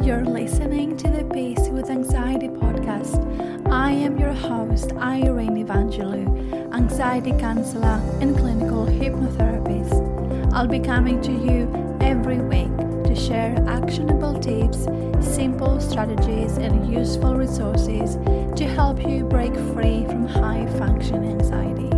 You're listening to the Peace with Anxiety podcast. I am your host, Irene Evangelou, anxiety counselor and clinical hypnotherapist. I'll be coming to you every week to share actionable tips, simple strategies, and useful resources to help you break free from high-function anxiety.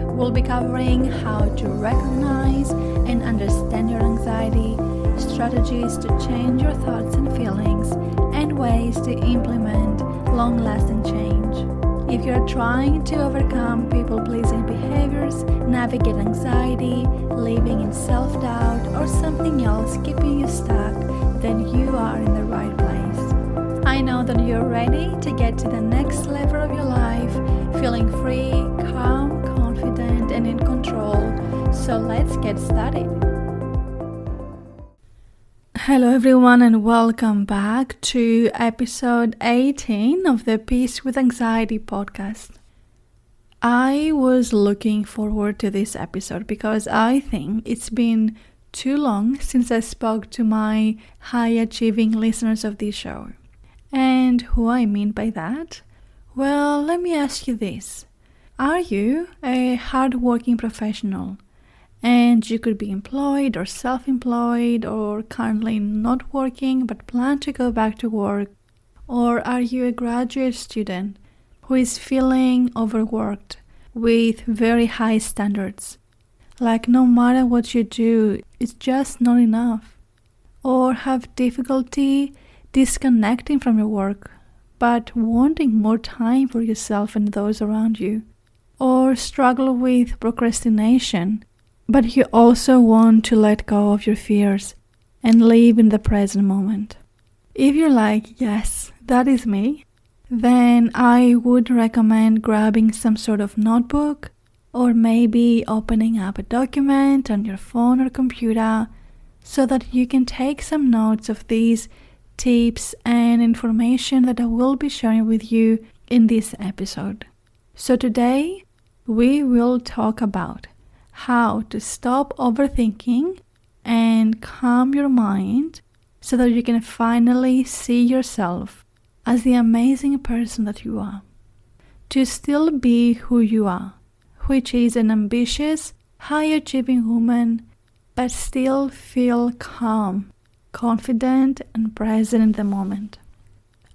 We'll be covering how to recognize and understand your anxiety, strategies to change your thoughts and feelings, and ways to implement long-lasting change. If you're trying to overcome people-pleasing behaviors, navigate anxiety, living in self-doubt, or something else keeping you stuck, then you are in the right place. I know that you're ready to get to the next level of your life, feeling free, calm, confident, and in control. So let's get started. Hello everyone and welcome back to episode 18 of the Peace with Anxiety podcast. I was looking forward to this episode because I think it's been too long since I spoke to my high-achieving listeners of this show. And who I mean by that? Well, let me ask you this. Are you a hard-working professional? And you could be employed or self-employed or currently not working but plan to go back to work. Or are you a graduate student who is feeling overworked with very high standards? Like no matter what you do, it's just not enough. Or have difficulty disconnecting from your work but wanting more time for yourself and those around you. Or struggle with procrastination, but you also want to let go of your fears and live in the present moment. If you're like, yes, that is me, then I would recommend grabbing some sort of notebook or maybe opening up a document on your phone or computer so that you can take some notes of these tips and information that I will be sharing with you in this episode. So today, we will talk about how to stop overthinking and calm your mind so that you can finally see yourself as the amazing person that you are. To still be who you are, which is an ambitious, high-achieving woman, but still feel calm, confident, and present in the moment.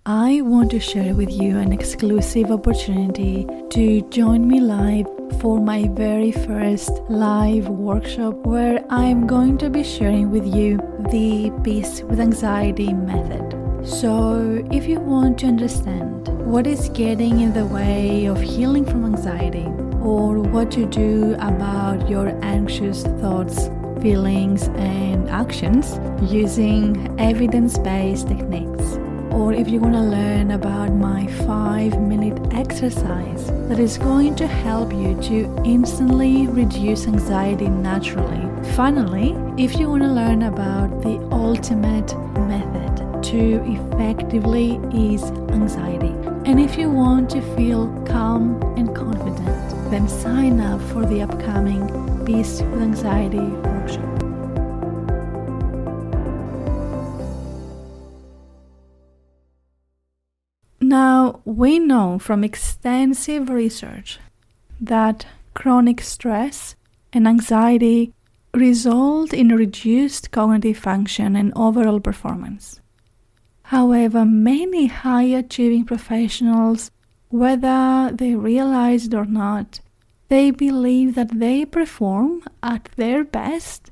I want to share with you an exclusive opportunity to join me live for my very first live workshop where I'm going to be sharing with you the Peace with Anxiety method. So if you want to understand what is getting in the way of healing from anxiety or what to do about your anxious thoughts, feelings, and actions using evidence-based techniques, or if you want to learn about my 5-minute exercise that is going to help you to instantly reduce anxiety naturally. Finally, if you want to learn about the ultimate method to effectively ease anxiety, and if you want to feel calm and confident, then sign up for the upcoming Peace with Anxiety workshop. Now, we know from extensive research that chronic stress and anxiety result in reduced cognitive function and overall performance. However, many high-achieving professionals, whether they realize it or not, they believe that they perform at their best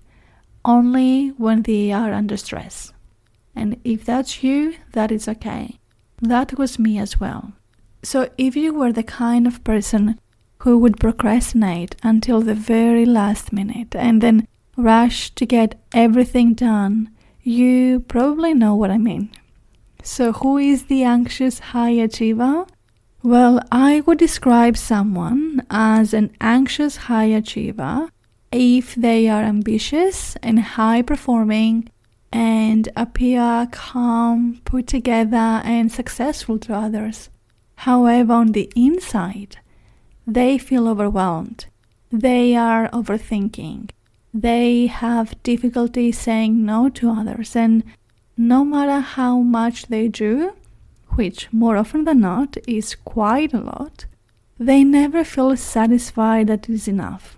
only when they are under stress. And if that's you, that is okay. That was me as well. So if you were the kind of person who would procrastinate until the very last minute and then rush to get everything done, you probably know what I mean. So who is the anxious high achiever? Well, I would describe someone as an anxious high achiever if they are ambitious and high performing and appear calm, put together, and successful to others. However, on the inside, they feel overwhelmed. They are overthinking. They have difficulty saying no to others, and no matter how much they do, which more often than not is quite a lot, they never feel satisfied that it is enough.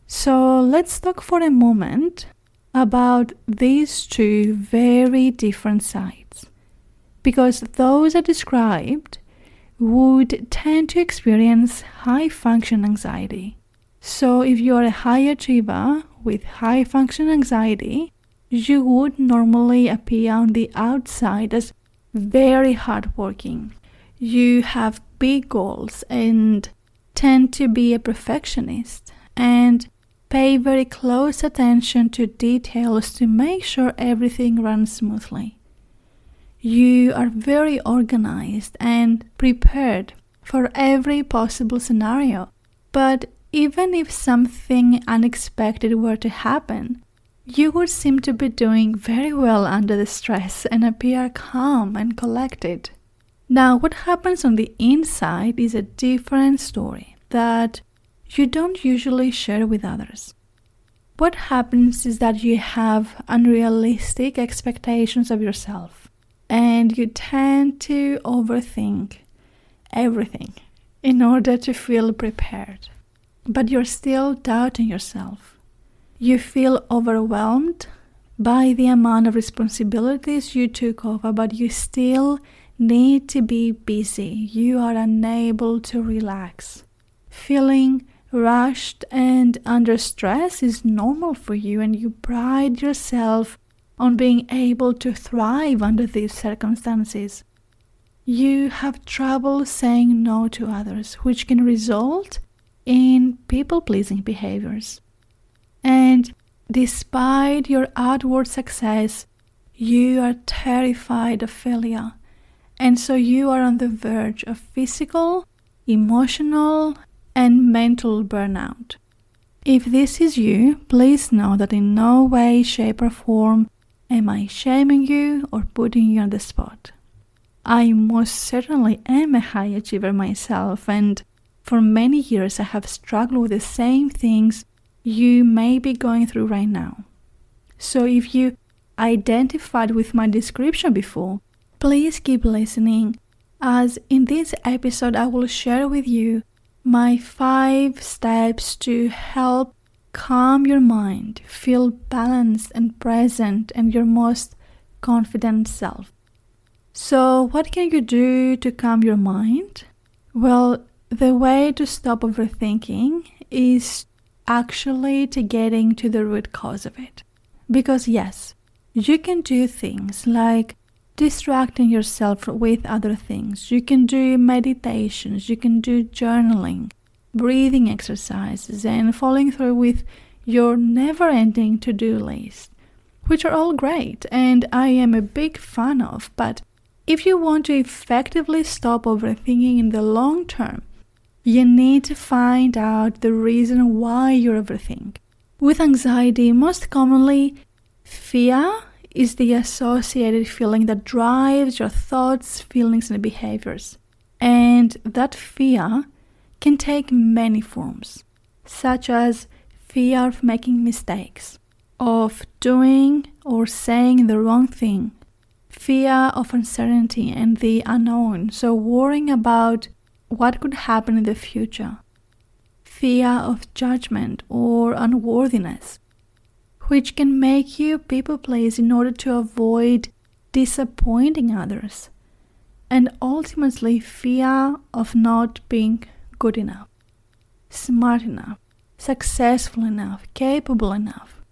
So let's talk for a moment about these two very different sides, because those I described would tend to experience high function anxiety. So if you are a high achiever with high function anxiety, you would normally appear on the outside as very hardworking. You have big goals and tend to be a perfectionist and pay very close attention to details to make sure everything runs smoothly. You are very organized and prepared for every possible scenario. But even if something unexpected were to happen, you would seem to be doing very well under the stress and appear calm and collected. Now, what happens on the inside is a different story that you don't usually share with others. What happens is that you have unrealistic expectations of yourself, and you tend to overthink everything in order to feel prepared. But you're still doubting yourself. You feel overwhelmed by the amount of responsibilities you took over, but you still need to be busy. You are unable to relax. Feeling rushed and under stress is normal for you, and you pride yourself on being able to thrive under these circumstances. You have trouble saying no to others, which can result in people-pleasing behaviors. And despite your outward success, you are terrified of failure. And so you are on the verge of physical, emotional, and mental burnout. If this is you, please know that in no way, shape, or form am I shaming you or putting you on the spot. I most certainly am a high achiever myself, and for many years I have struggled with the same things you may be going through right now. So if you identified with my description before, please keep listening, as in this episode I will share with you my 5 steps to help calm your mind, feel balanced and present and your most confident self. So what can you do to calm your mind? Well, the way to stop overthinking is actually to getting to the root cause of it. Because yes, you can do things like distracting yourself with other things. You can do meditations, you can do journaling, breathing exercises, and following through with your never-ending to-do list, which are all great and I am a big fan of. But if you want to effectively stop overthinking in the long term, you need to find out the reason why you overthink. With anxiety, most commonly, fear is the associated feeling that drives your thoughts, feelings, and behaviors. And that fear can take many forms, such as fear of making mistakes, of doing or saying the wrong thing, fear of uncertainty and the unknown, so worrying about what could happen in the future, fear of judgment or unworthiness, which can make you people please in order to avoid disappointing others, and ultimately fear of not being good enough, smart enough, successful enough, capable enough.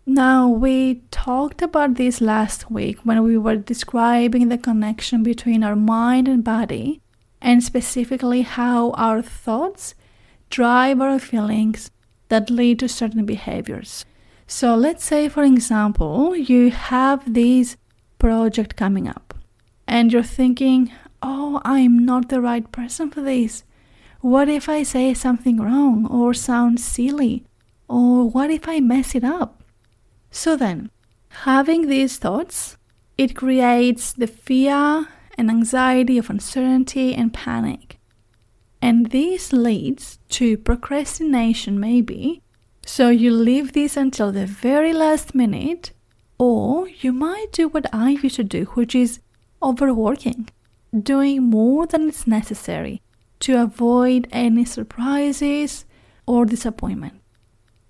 Now, we talked about this last week when we were describing the connection between our mind and body, and specifically how our thoughts drive our feelings that lead to certain behaviors. So let's say, for example, you have this project coming up and you're thinking, oh, I'm not the right person for this. What if I say something wrong or sound silly? Or what if I mess it up? So then, having these thoughts, it creates the fear and anxiety of uncertainty and panic. And this leads to procrastination maybe. So you leave this until the very last minute Or you might do what I used to do, which is overworking, doing more than is necessary to avoid any surprises or disappointment.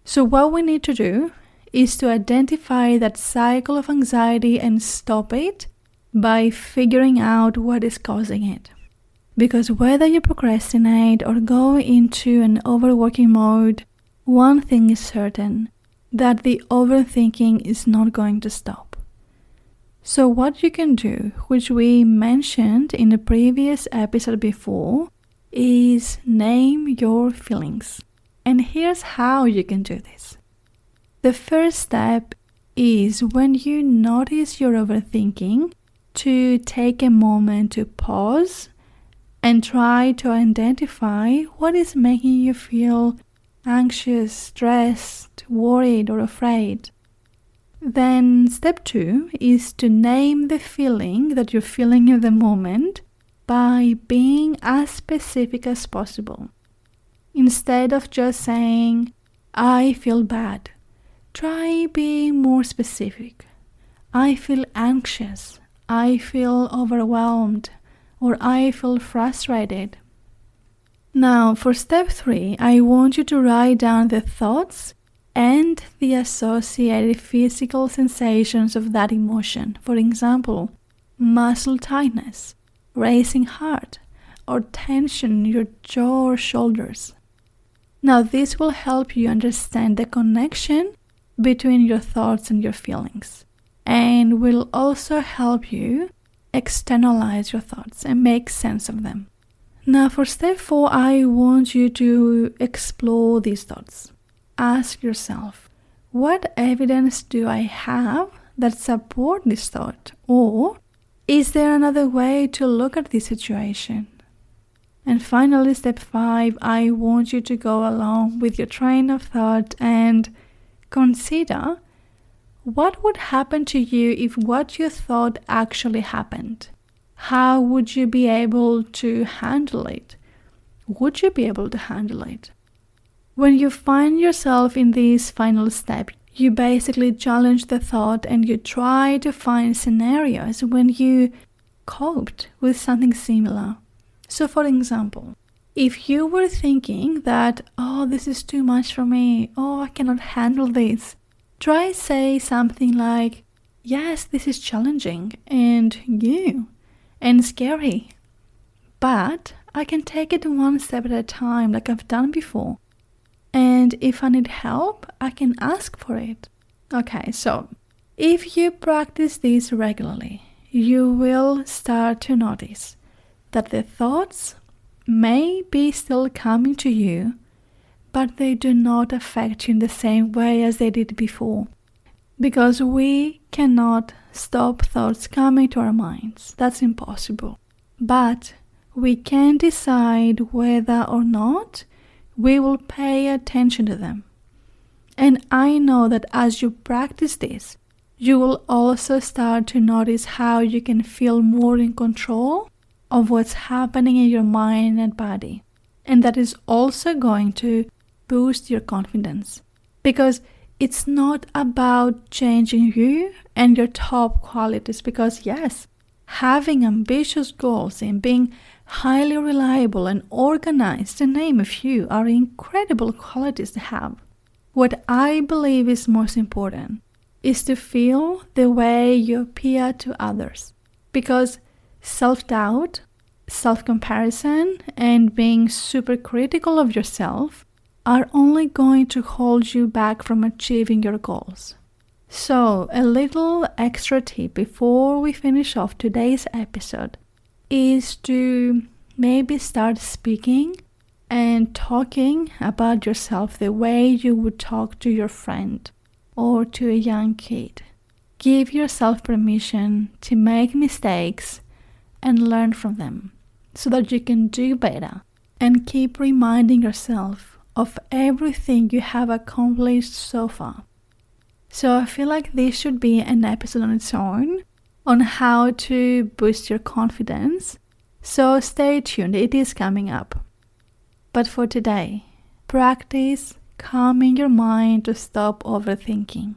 So what we need to do is to identify that cycle of anxiety and stop it by figuring out what is causing it. Because whether you procrastinate or go into an overworking mode, one thing is certain, that the overthinking is not going to stop. So what you can do, which we mentioned in the previous episode before, is name your feelings. And here's how you can do this. The first step is when you notice you're overthinking, to take a moment to pause and try to identify what is making you feel anxious, stressed, worried, or afraid. Then step 2 is to name the feeling that you're feeling in the moment by being as specific as possible. Instead of just saying, I feel bad, try being more specific. I feel anxious, I feel overwhelmed, or I feel frustrated. Now, for step 3, I want you to write down the thoughts and the associated physical sensations of that emotion. For example, muscle tightness, racing heart, or tension in your jaw or shoulders. Now, this will help you understand the connection between your thoughts and your feelings, and will also help you externalize your thoughts and make sense of them. Now, for step 4, I want you to explore these thoughts. Ask yourself, what evidence do I have that support this thought? Or is there another way to look at this situation? And finally, step 5, I want you to go along with your train of thought and consider what would happen to you if what you thought actually happened. How would you be able to handle it? Would you be able to handle it? When you find yourself in this final step, you basically challenge the thought and you try to find scenarios when you coped with something similar. So for example, if you were thinking that, oh, this is too much for me, oh, I cannot handle this, try say something like, yes, this is challenging and new and scary, but I can take it one step at a time like I've done before. And if I need help, I can ask for it. Okay, so if you practice this regularly, you will start to notice that the thoughts may be still coming to you, but they do not affect you in the same way as they did before. Because we cannot stop thoughts coming to our minds. That's impossible. But we can decide whether or not we will pay attention to them. And I know that as you practice this, you will also start to notice how you can feel more in control of what's happening in your mind and body. And that is also going to boost your confidence. Because it's not about changing you and your top qualities. Because yes, having ambitious goals and being highly reliable and organized, to name a few, are incredible qualities to have. What I believe is most important is to feel the way you appear to others. Because self-doubt, self-comparison, and being super critical of yourself are only going to hold you back from achieving your goals. So, a little extra tip before we finish off today's episode is to maybe start speaking and talking about yourself the way you would talk to your friend or to a young kid. Give yourself permission to make mistakes and learn from them so that you can do better, and keep reminding yourself of everything you have accomplished so far. So I feel like this should be an episode on its own on how to boost your confidence. So stay tuned, it is coming up. But for today, practice calming your mind to stop overthinking.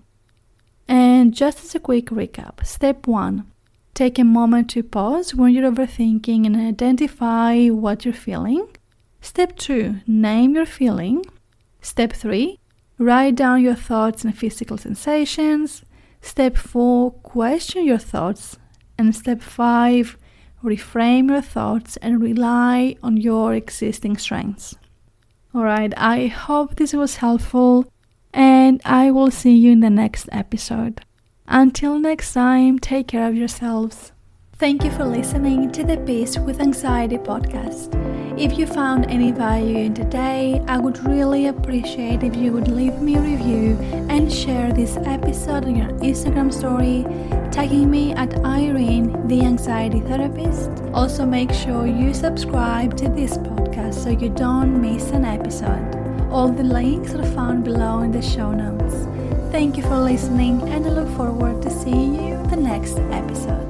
And just as a quick recap, step 1, take a moment to pause when you're overthinking and identify what you're feeling. Step 2, name your feeling. Step 3, write down your thoughts and physical sensations. Step 4, question your thoughts. And step 5, reframe your thoughts and rely on your existing strengths. Alright, I hope this was helpful and I will see you in the next episode. Until next time, take care of yourselves. Thank you for listening to the Peace with Anxiety podcast. If you found any value in today, I would really appreciate if you would leave me a review and share this episode on your Instagram story, tagging me at Irene, the Anxiety Therapist. Also, make sure you subscribe to this podcast so you don't miss an episode. All the links are found below in the show notes. Thank you for listening, and I look forward to seeing you in the next episode.